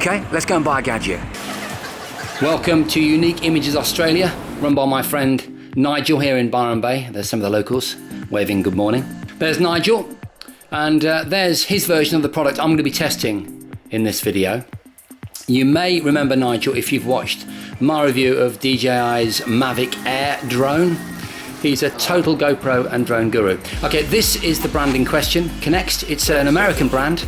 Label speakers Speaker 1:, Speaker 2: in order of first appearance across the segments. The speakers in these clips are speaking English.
Speaker 1: Okay, let's go and buy a gadget.
Speaker 2: Welcome to Unique Images Australia, run by my friend Nigel here in Byron Bay. There's some of the locals waving good morning. There's Nigel, and there's his version of the product I'm going to be testing in this video. You may remember Nigel if you've watched my review of DJI's Mavic Air drone. He's a total GoPro and drone guru. Okay, this is the brand in question, Knekt. It's an American brand.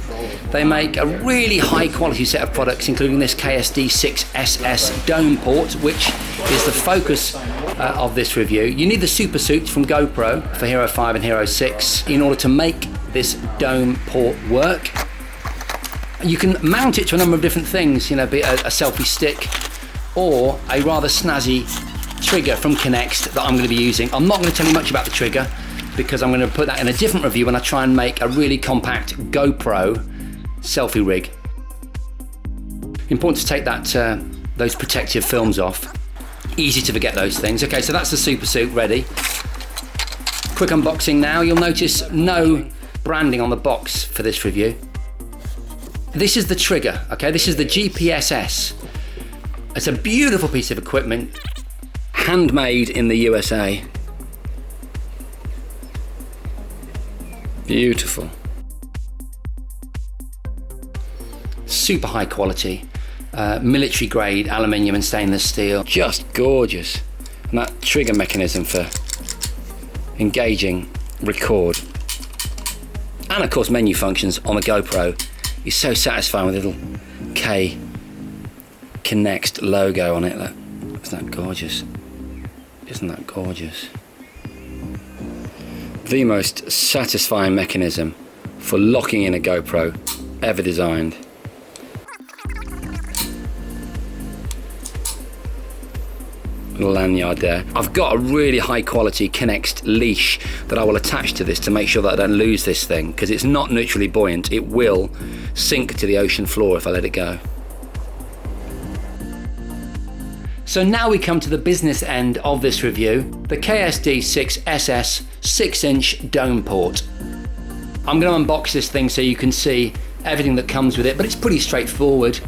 Speaker 2: They make a really high quality set of products, including this KSD6SS dome port, which is the focus of this review. You need the super suit from GoPro for Hero 5 and Hero 6 in order to make this dome port work. You can mount it to a number of different things, you know, be it a selfie stick or a rather snazzy trigger from Knekt that I'm going to be using. I'm not going to tell you much about the trigger because I'm going to put that in a different review when I try and make a really compact GoPro selfie rig. Important to take that those protective films off. Easy to forget those things. Okay, so that's the super suit ready. Quick unboxing now. You'll notice no branding on the box for this review. This is the trigger, okay? This is the GPSS. It's a beautiful piece of equipment, handmade in the USA. Beautiful. Super high quality, military grade aluminium and stainless steel. Just gorgeous. And that trigger mechanism for engaging record. And of course menu functions on the GoPro is so satisfying with a little Knekt logo on it. Isn't that gorgeous? Isn't that gorgeous? The most satisfying mechanism for locking in a GoPro ever designed. Lanyard there. I've got a really high quality Knekt leash that I will attach to this to make sure that I don't lose this thing, because it's not neutrally buoyant. It will sink to the ocean floor if I let it go. So now we come to the business end of this review, the KSD6SS 6-inch dome port. I'm going to unbox this thing so you can see everything that comes with it, but it's pretty straightforward.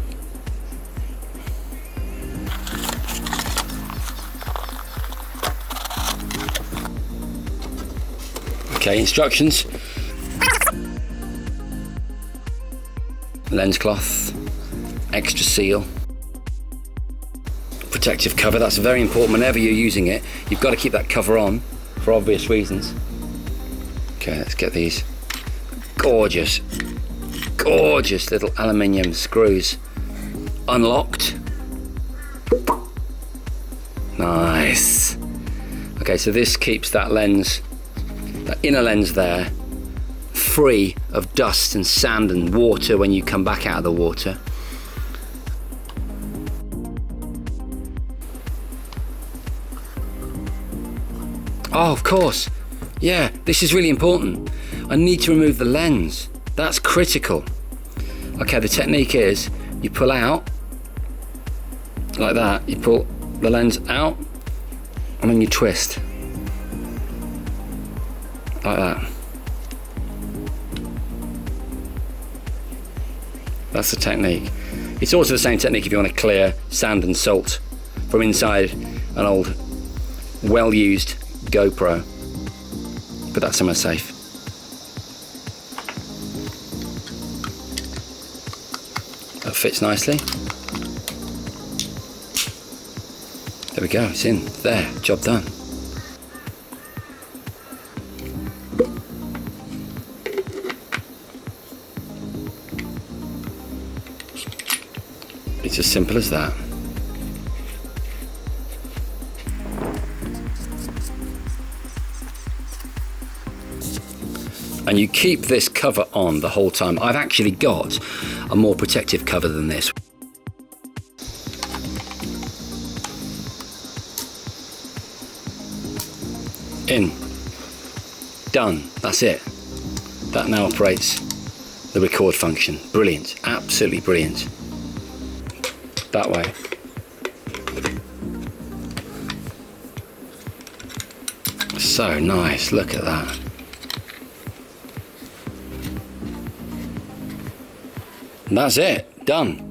Speaker 2: Okay, instructions. Lens cloth, extra seal, protective cover. That's very important whenever you're using it. You've got to keep that cover on for obvious reasons. Okay, let's get these gorgeous, gorgeous little aluminium screws unlocked. Nice. Okay, so this keeps that lens, that inner lens there, free of dust and sand and water when you come back out of the water. Oh, of course. Yeah, this is really important. I need to remove the lens. That's critical. Okay, the technique is you pull out like that. You pull the lens out and then you twist like that. That's the technique. It's also the same technique if you want to clear sand and salt from inside an old, well-used GoPro. Put that somewhere safe. That fits nicely. There we go, it's in. There, job done. It's as simple as that. And you keep this cover on the whole time. I've actually got a more protective cover than this. In. Done. That's it. That now operates the record function. Brilliant. Absolutely brilliant. That way. So nice, look at that. And that's it, done.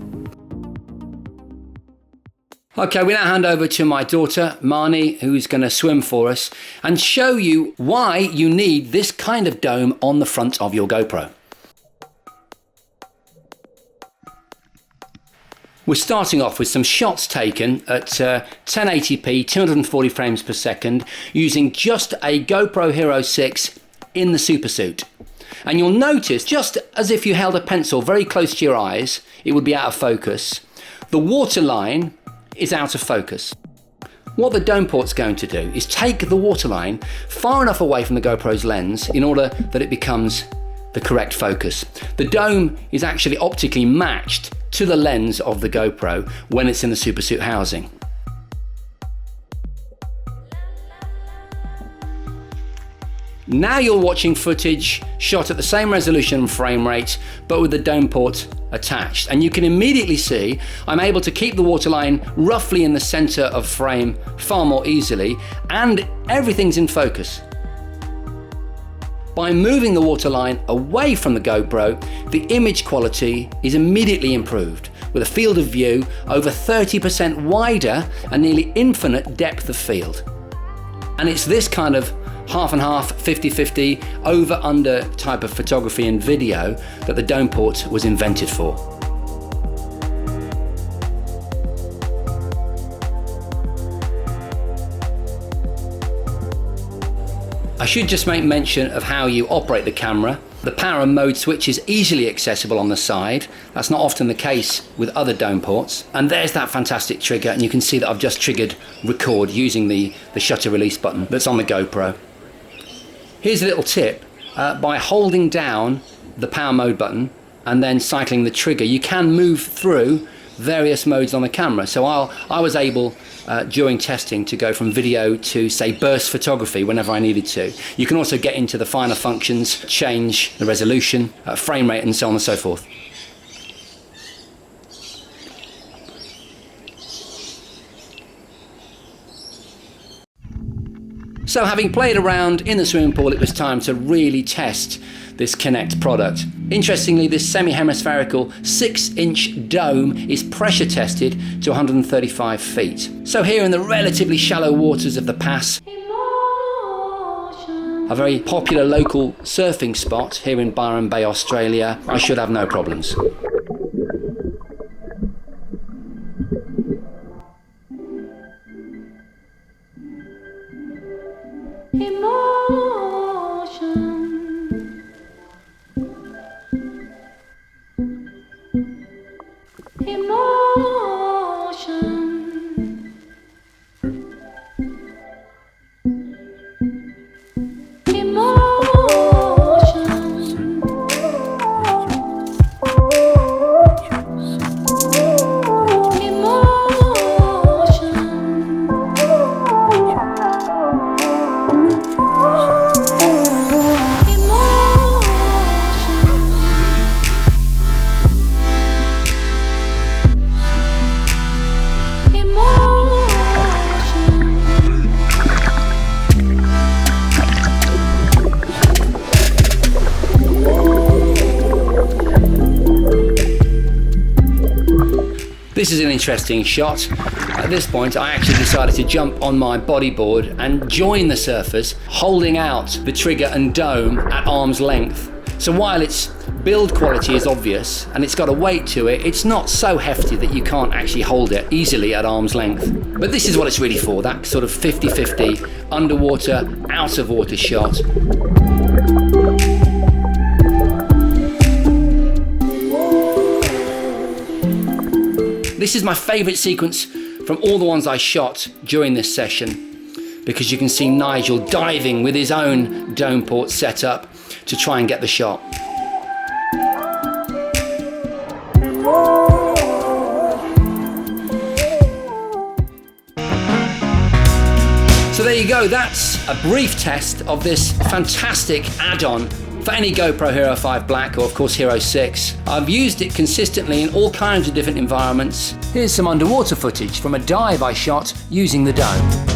Speaker 2: Okay, we now hand over to my daughter, Marnie, who's going to swim for us and show you why you need this kind of dome on the front of your GoPro. We're starting off with some shots taken at 1080p, 240 frames per second, using just a GoPro Hero 6 in the supersuit. And you'll notice, just as if you held a pencil very close to your eyes, it would be out of focus. The waterline is out of focus. What the dome port's going to do is take the waterline far enough away from the GoPro's lens in order that it becomes the correct focus. The dome is actually optically matched to the lens of the GoPro when it's in the supersuit housing. Now you're watching footage shot at the same resolution and frame rate, but with the dome port attached. And you can immediately see I'm able to keep the waterline roughly in the center of frame far more easily, and everything's in focus. By moving the waterline away from the GoPro, the image quality is immediately improved, with a field of view over 30% wider and nearly infinite depth of field. And it's this kind of half and half, 50-50, over-under type of photography and video that the dome port was invented for. I should just make mention of how you operate the camera. The power and mode switch is easily accessible on the side. That's not often the case with other dome ports. And there's that fantastic trigger, and you can see that I've just triggered record using the shutter release button that's on the GoPro. Here's a little tip. By holding down the power mode button and then cycling the trigger, you can move through various modes on the camera. So I was able during testing to go from video to, say, burst photography whenever I needed to. You can also get into the finer functions, change the resolution, frame rate, and so on and so forth. So having played around in the swimming pool, it was time to really test this Knekt product. Interestingly, this semi-hemispherical 6-inch dome is pressure tested to 135 feet. So here in the relatively shallow waters of the pass, a very popular local surfing spot here in Byron Bay, Australia, I should have no problems. This is an interesting shot. At this point, I actually decided to jump on my bodyboard and join the surfers, holding out the trigger and dome at arm's length. So while its build quality is obvious and it's got a weight to it, it's not so hefty that you can't actually hold it easily at arm's length. But this is what it's really for, that sort of 50-50 underwater, out of water shot. This is my favourite sequence from all the ones I shot during this session, because you can see Nigel diving with his own dome port set up to try and get the shot. So there you go, that's a brief test of this fantastic add-on for any GoPro Hero 5 Black, or of course Hero 6. I've used it consistently in all kinds of different environments. Here's some underwater footage from a dive I shot using the dome.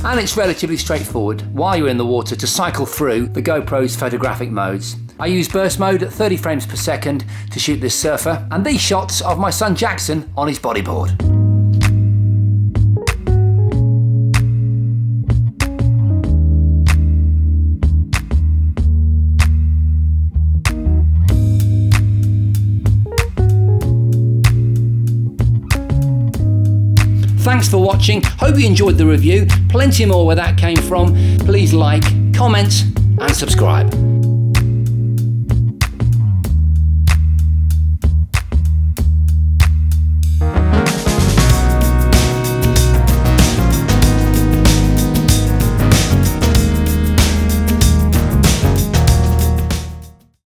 Speaker 2: And it's relatively straightforward while you're in the water to cycle through the GoPro's photographic modes. I use burst mode at 30 frames per second to shoot this surfer, and these shots of my son Jackson on his bodyboard. Thanks for watching, hope you enjoyed the review. Plenty more where that came from. Please like, comment and subscribe.